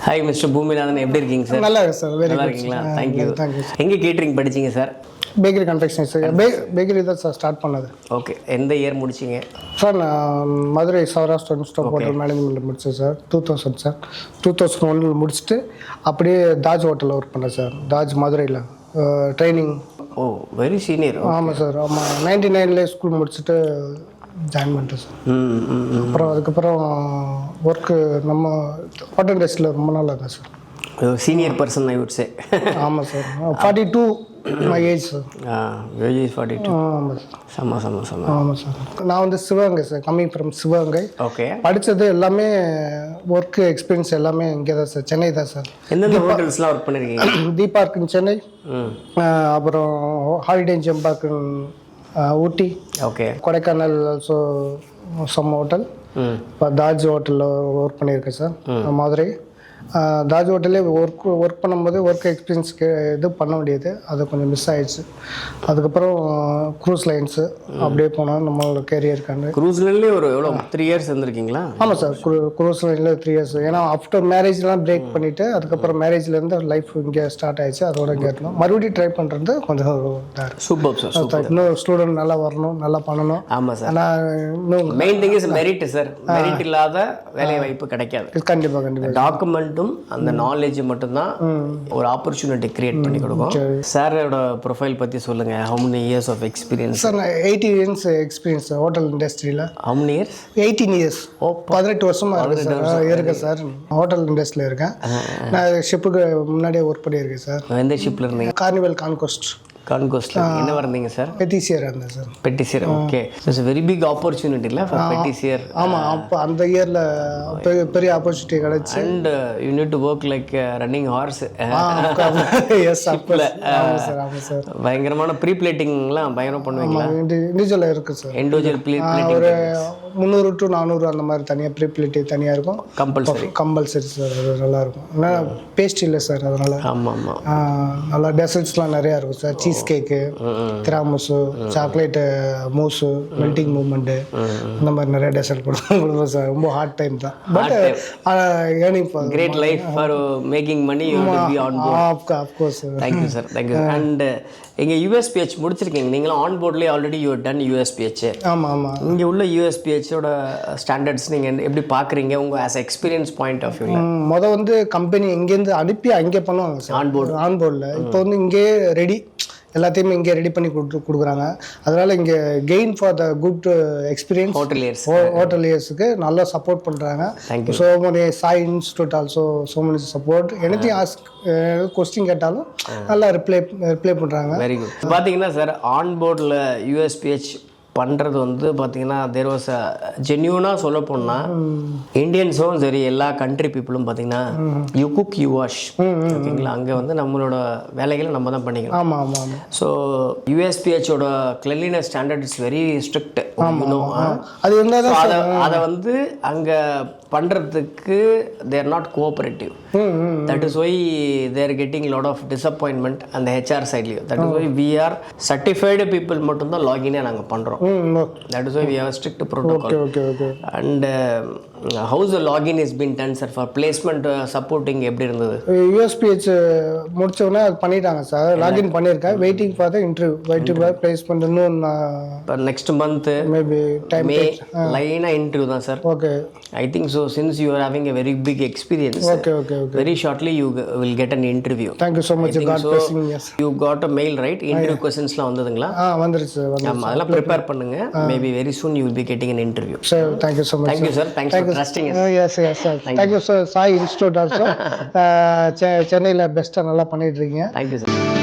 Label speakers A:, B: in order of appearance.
A: Hi, Mr Boominathan. எப்படி இருக்கீங்க sir?
B: நல்லா இருக்கு சார். வெரி
A: நல்லா
B: குட்.
A: இருக்கீங்களா? Thank you. எங்க கேட்டரிங் படிச்சீங்க sir?
B: Bakery confession sir. Bakery தான் சார் ஸ்டார்ட் பண்ணது.
A: ஓகே. எந்த இயர் முடிச்சீங்க?
B: சார் நான் மதுரை சௌராஷ்டிரா இன்ஸ்டியூட் ஹோட்டல் மேனேஜ்மெண்ட்ல முடிச்சேன் சார். 2000 சார். 2001 முடிச்சுட்டு அப்படியே தாஜ் ஹோட்டலில் ஒர்க் பண்ணேன் சார். தாஜ் மதுரையில் ட்ரைனிங்.
A: Oh, very senior.
B: ஆமாம் சார். ஆமாம், 99ல ஸ்கூல் முடிச்சுட்டு ஜாயின் பண்ணிட்டேன் சார். அப்புறம் அதுக்கப்புறம் ஒர்க்கு நம்ம ஹோட்டல் இண்டஸ்ட்ரியில் ரொம்ப நாள் இருந்தேன் sir.
A: Senior person I would say.
B: ஆமாம் sir. 42 my age sir.
A: Age is 42.
B: ஆமாம் சார்.
A: சம.
B: ஆமாம் சார். நான் வந்து Sivaganga sir. Coming from Sivaganga.
A: Okay.
B: படித்தது எல்லாமே ஒர்க்கு எக்ஸ்பீரியன்ஸ் எல்லாமே இங்கே தான் சார். சென்னை தான் சார்.
A: எந்தெந்த ஹோட்டல்ஸ்லாம் ஒர்க் பண்ணியிருக்கீங்க?
B: தி பார்க் இன் சென்னை, அப்புறம் holiday gem park Ooty,
A: okay,
B: Kodaikanal also some hotel. இப்போ தாஜ் ஹோட்டலில் ஒர்க் பண்ணியிருக்கேன் சார் மதுரை. தாஜ் ஹோட்டலே ஒர்க் பண்ணும்போது ஒர்க் எக்ஸ்பீரியன்ஸ்க்கு இது பண்ண வேண்டியது, அது கொஞ்சம் மிஸ் ஆயிடுச்சு. அதுக்கப்புறம் க்ரூஸ் லைன்ஸு அப்படியே போனால் நம்மளோட கேரியருக்கான
A: க்ரூஸ்லைன்லேயே ஒரு எவ்வளோ 3 இயர்ஸ் இருந்திருக்கீங்களா? ஆமாம்
B: சார். க்ரூஸ் லைனில் 3 இயர்ஸ். ஏன்னா ஆஃப்டர் மேரேஜ்லாம் பிரேக் பண்ணிவிட்டு அதுக்கப்புறம் மேரேஜ்லேருந்து லைஃப் இங்கே ஸ்டார்ட் ஆயிடுச்சு. அதோட இங்கே இருக்கணும். மறுபடியும் ட்ரை பண்ணுறது கொஞ்சம் இதாக இருக்குது.
A: Super sir.
B: இன்னும் ஸ்டூடெண்ட் நல்லா வரணும், நல்லா பண்ணணும்.
A: ஆமாம் சார்.
B: ஆனால் இன்னும்
A: main thing is merit sir. Merit இல்லாத வேலை வாய்ப்பு கிடைக்காது.
B: கண்டிப்பாக
A: டாக்குமெண்ட் அந்த நாலேஜ் மட்டும்தான் ஒரு ஆப்பர்ச்சுனிட்டி கிரியேட் பண்ணி கொடுக்கும். சாரோட ப்ரொஃபைல் பற்றி சொல்லுங்க. How many years of experience?
B: Sir நான் 18 இயர்ஸ் எக்ஸ்பீரியன்ஸ் ஹோட்டல் இண்டஸ்ட்ரியில்.
A: How many years?
B: 18 இயர்ஸ். 18 வருஷமா இருக்கேன் சார். ஹோட்டல் இண்டஸ்ட்ரியில் இருக்கேன். நான் ஷிப்புக்கு முன்னாடியே ஒர்க் பண்ணியிருக்கேன் சார்.
A: எந்த ஷிப்பில் இருந்தீங்க?
B: Carnival conquest.
A: கான்கோஸ்ட்ல என்ன வந்தீங்க சார்?
B: பெட்டிசியர் இருந்தேன் sir.
A: Patissier. Okay. It's very big opportunity இல்லை ஃபார் பெட்டிசியர்.
B: ஆமாம், அப்போ அந்த இயரில் பெரிய ஆப்பர்ச்சுனிட்டி கிடச்சி.
A: And you need to work like running horse.
B: Yes sir. ஆமாம் சார்.
A: பயங்கரமான ப்ரீ பிளேட்டிங்லாம் பயங்கரம் பண்ணுவீங்களா?
B: இண்டிவிஜுவலாக இருக்குது சார்.
A: இண்டிவிஜுவல் பிளேட்டிங்
B: ஒரு 300 to 400 அந்த மாதிரி தனியாக ப்ரீ பிளேட்டிங் தனியாக இருக்கும். Compulsory sir. அது நல்லாயிருக்கும். ஏன்னா பேஸ்ட் இல்லை சார், அதனால்.
A: ஆமாம்.
B: நல்லா டெசர்ட்ஸ்லாம் நிறையா இருக்கும் sir. Cheese cake, tiramisu, chocolate mousse, melting moment, இந்த மாதிரி நிறைய டெசர்ட் கொடுப்போம் சார். ரொம்ப ஹார்ட் டைம் தான். But earning for
A: great life for making money you will be on board.
B: Of course sir.
A: Thank you sir. Thank you. And இங்கே USPH முடிச்சிருக்கீங்க நீங்களும். On போர்ட்லேயே ஆல்ரெடி யூ டன் USPH.
B: ஆமாம்.
A: இங்கே உள்ள USPHோட standards நீங்கள் எப்படி பார்க்குறீங்க உங்கள் as experience point of view?
B: மொதல் வந்து கம்பெனி இங்கேருந்து அனுப்பி அங்கே பண்ணுவாங்க சார் ஆன் போர்டில். இப்போ வந்து இங்கே ரெடி எல்லாத்தையுமே இங்கே ரெடி பண்ணி கொடுக்குறாங்க. அதனால் இங்கே gain for the good experience ஹோட்டலியர்ஸுக்கு நல்லா சப்போர்ட் பண்ணுறாங்க. So many Sai institute also so many support. Any ask question கேட்டாலும் நல்லா ரிப்ளை பண்ணுறாங்க.
A: Very good. பார்த்தீங்கன்னா சார் ஆன் போர்டில் USPH பண்ணுறது வந்து பார்த்தீங்கன்னா தேர் வாஸ் ஜென்யூனாக சொல்ல போனால் இந்தியன்ஸும் சரி எல்லா கண்ட்ரி பீப்புளும் பார்த்தீங்கன்னா யூ குக் யூ வாஷ். ஓகேங்களா? அங்கே வந்து நம்மளோட வேலைகளை நம்ம தான் பண்ணிக்கலாம்.
B: ஆமாம்.
A: ஸோ USPHோட cleanliness standard is very strict.
B: அது இருந்தால்
A: அதை வந்து அங்கே பண்ணுறதுக்கு they're not cooperative. That is why they're getting lot of disappointment அந்த HR சைட்லேயும். That is why we are certified people மட்டும்தான் லாகினே நாங்கள் பண்ணுறோம். That is why we have a strict protocol. Okay. And how's the login has been done sir for placement supporting எப்படி இருந்தது?
B: USPH முடிச்சவனே அது பண்ணிட்டாங்க சார். லாகின் பண்ணியிருக்கேன். Waiting for the interview. Waiting for placement. இன்னும்
A: நெக்ஸ்ட் மந்த்
B: மேபி டைம்
A: லைனா interview தான் sir.
B: Okay.
A: I think so since you are having a very big experience.
B: Okay.
A: Very shortly you will get an interview.
B: Thank you so much. God blessing. Yes.
A: You got a mail right? Interview questionsலாம் வந்ததுங்களா?
B: வந்துருச்சு.
A: ஆமா, அதெல்லாம் prepare பண்ணுங்க. Maybe very soon you will be getting an interview.
B: Sir, thank you so much.
A: Thank you sir. Thanks for trusting us.
B: Yes sir. Thank you sir. SAI Institute also. சென்னையில் பெஸ்ட்டாக நல்லா பண்ணிட்டு இருக்கீங்க.
A: Thank you sir.